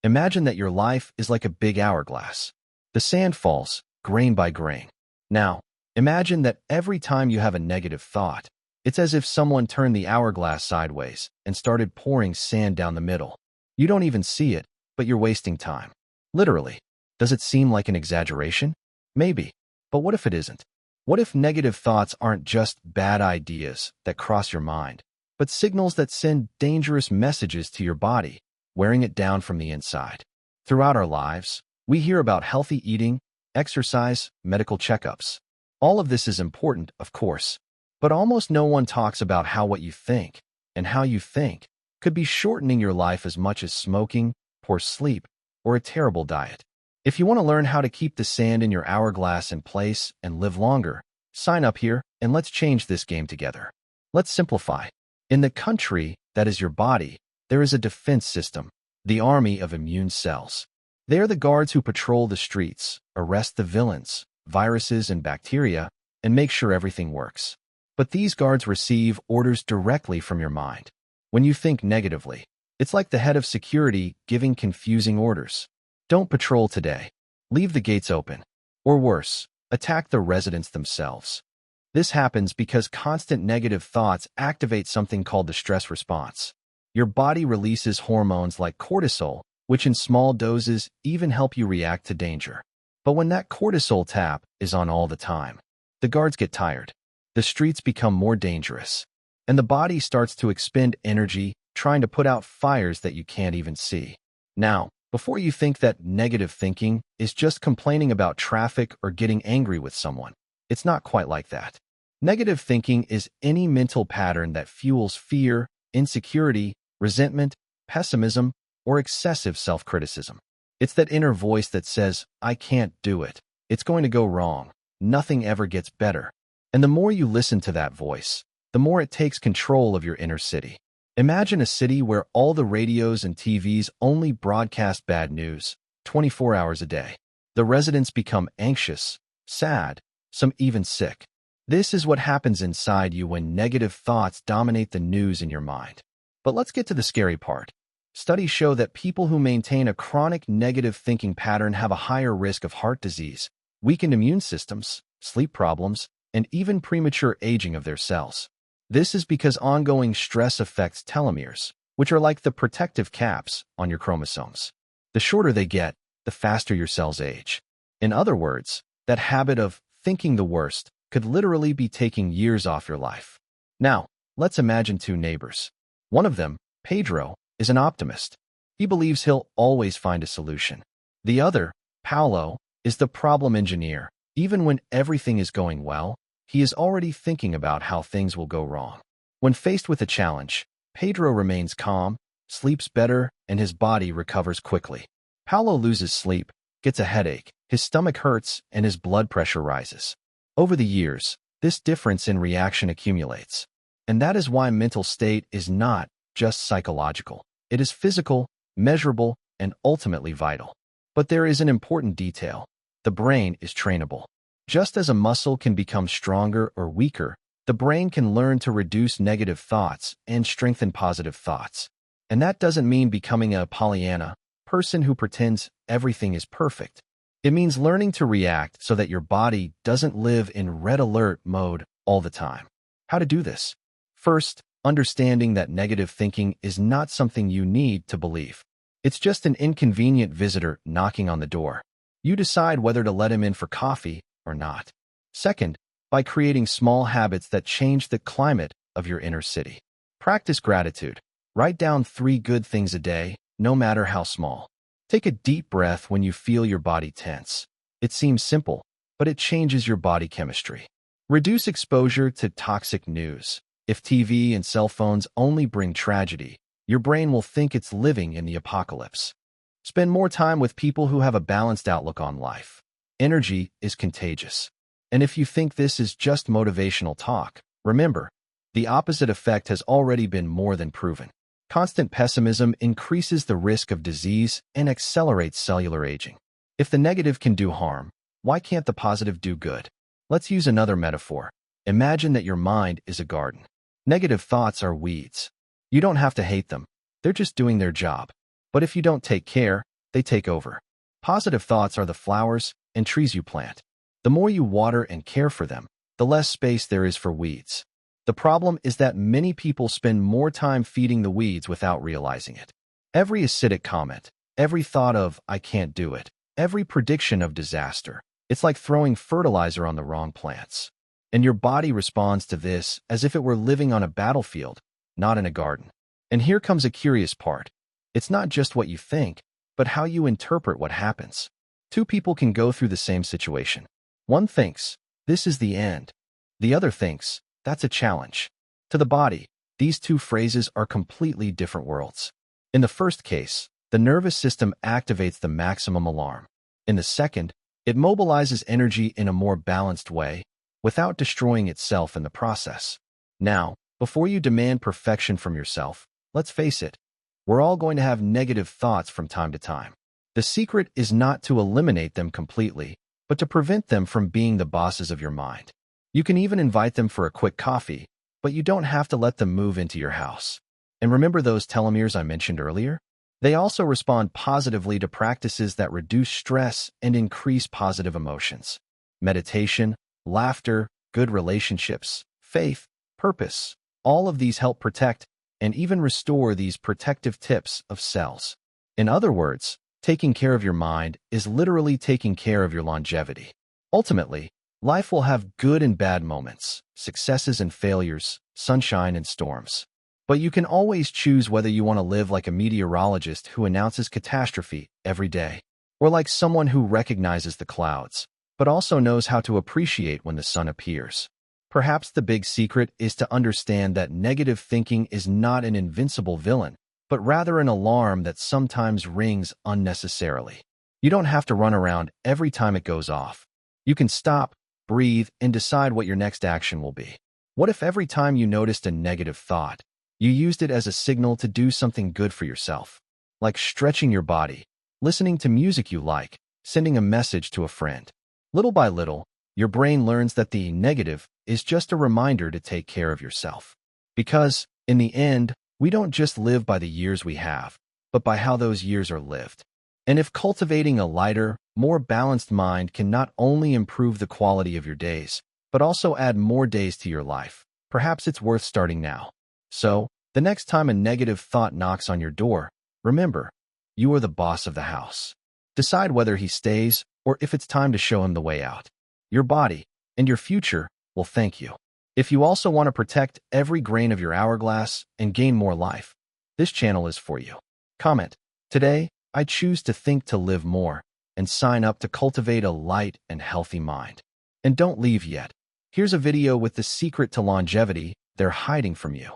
Imagine that your life is like a big hourglass. The sand falls, grain by grain. Now, imagine that every time you have a negative thought, it's as if someone turned the hourglass sideways and started pouring sand down the middle. You don't even see it, but you're wasting time. Literally. Does it seem like an exaggeration? Maybe. But what if it isn't? What if negative thoughts aren't just bad ideas that cross your mind, but signals that send dangerous messages to your body, wearing it down from the inside? Throughout our lives, we hear about healthy eating, exercise, medical checkups. All of this is important, of course, but almost no one talks about how what you think and how you think could be shortening your life as much as smoking, poor sleep, or a terrible diet. If you want to learn how to keep the sand in your hourglass in place and live longer, sign up here and let's change this game together. Let's simplify. In the country that is your body, there is a defense system, the army of immune cells. They are the guards who patrol the streets, arrest the villains, viruses and bacteria, and make sure everything works. But these guards receive orders directly from your mind. When you think negatively, it's like the head of security giving confusing orders. Don't patrol today. Leave the gates open. Or worse, attack the residents themselves. This happens because constant negative thoughts activate something called the stress response. Your body releases hormones like cortisol, which in small doses even help you react to danger. But when that cortisol tap is on all the time, the guards get tired. The streets become more dangerous, and the body starts to expend energy trying to put out fires that you can't even see. Now, before you think that negative thinking is just complaining about traffic or getting angry with someone, it's not quite like that. Negative thinking is any mental pattern that fuels fear, insecurity, resentment, pessimism, or excessive self-criticism. It's that inner voice that says, I can't do it. It's going to go wrong. Nothing ever gets better. And the more you listen to that voice, the more it takes control of your inner city. Imagine a city where all the radios and TVs only broadcast bad news, 24 hours a day. The residents become anxious, sad, some even sick. This is what happens inside you when negative thoughts dominate the news in your mind. But let's get to the scary part. Studies show that people who maintain a chronic negative thinking pattern have a higher risk of heart disease, weakened immune systems, sleep problems, and even premature aging of their cells. This is because ongoing stress affects telomeres, which are like the protective caps on your chromosomes. The shorter they get, the faster your cells age. In other words, that habit of thinking the worst could literally be taking years off your life. Now, let's imagine two neighbors. One of them, Pedro, is an optimist. He believes he'll always find a solution. The other, Paulo, is the problem engineer. Even when everything is going well, he is already thinking about how things will go wrong. When faced with a challenge, Pedro remains calm, sleeps better, and his body recovers quickly. Paulo loses sleep, gets a headache, his stomach hurts, and his blood pressure rises. Over the years, this difference in reaction accumulates. And that is why mental state is not just psychological. It is physical, measurable, and ultimately vital. But there is an important detail. The brain is trainable. Just as a muscle can become stronger or weaker, the brain can learn to reduce negative thoughts and strengthen positive thoughts. And that doesn't mean becoming a Pollyanna, person who pretends everything is perfect. It means learning to react so that your body doesn't live in red alert mode all the time. How to do this? First, understanding that negative thinking is not something you need to believe. It's just an inconvenient visitor knocking on the door. You decide whether to let him in for coffee or not. Second, by creating small habits that change the climate of your inner city. Practice gratitude. Write down 3 good things a day, no matter how small. Take a deep breath when you feel your body tense. It seems simple, but it changes your body chemistry. Reduce exposure to toxic news. If TV and cell phones only bring tragedy, your brain will think it's living in the apocalypse. Spend more time with people who have a balanced outlook on life. Energy is contagious. And if you think this is just motivational talk, remember, the opposite effect has already been more than proven. Constant pessimism increases the risk of disease and accelerates cellular aging. If the negative can do harm, why can't the positive do good? Let's use another metaphor. Imagine that your mind is a garden. Negative thoughts are weeds. You don't have to hate them. They're just doing their job. But if you don't take care, they take over. Positive thoughts are the flowers and trees you plant. The more you water and care for them, the less space there is for weeds. The problem is that many people spend more time feeding the weeds without realizing it. Every acidic comment, every thought of, I can't do it, every prediction of disaster, it's like throwing fertilizer on the wrong plants. And your body responds to this as if it were living on a battlefield, not in a garden. And here comes a curious part. It's not just what you think, but how you interpret what happens. Two people can go through the same situation. One thinks, this is the end. The other thinks, that's a challenge. To the body, these two phrases are completely different worlds. In the first case, the nervous system activates the maximum alarm. In the second, it mobilizes energy in a more balanced way, without destroying itself in the process. Now, before you demand perfection from yourself, let's face it, we're all going to have negative thoughts from time to time. The secret is not to eliminate them completely, but to prevent them from being the bosses of your mind. You can even invite them for a quick coffee, but you don't have to let them move into your house. And remember those telomeres I mentioned earlier? They also respond positively to practices that reduce stress and increase positive emotions. Meditation, laughter, good relationships, faith, purpose, all of these help protect and even restore these protective tips of cells. In other words, taking care of your mind is literally taking care of your longevity. Ultimately, life will have good and bad moments, successes and failures, sunshine and storms. But you can always choose whether you want to live like a meteorologist who announces catastrophe every day, or like someone who recognizes the clouds, but also knows how to appreciate when the sun appears. Perhaps the big secret is to understand that negative thinking is not an invincible villain, but rather an alarm that sometimes rings unnecessarily. You don't have to run around every time it goes off. You can stop, breathe, and decide what your next action will be. What if every time you noticed a negative thought, you used it as a signal to do something good for yourself, like stretching your body, listening to music you like, sending a message to a friend? Little by little, your brain learns that the negative is just a reminder to take care of yourself. Because, in the end, we don't just live by the years we have, but by how those years are lived. And if cultivating a lighter, more balanced mind can not only improve the quality of your days, but also add more days to your life, perhaps it's worth starting now. So, the next time a negative thought knocks on your door, remember, you are the boss of the house. Decide whether he stays or if it's time to show him the way out. Your body and your future will thank you. If you also want to protect every grain of your hourglass and gain more life, this channel is for you. Comment, today, I choose to think to live more, and sign up to cultivate a light and healthy mind. And don't leave yet. Here's a video with the secret to longevity they're hiding from you.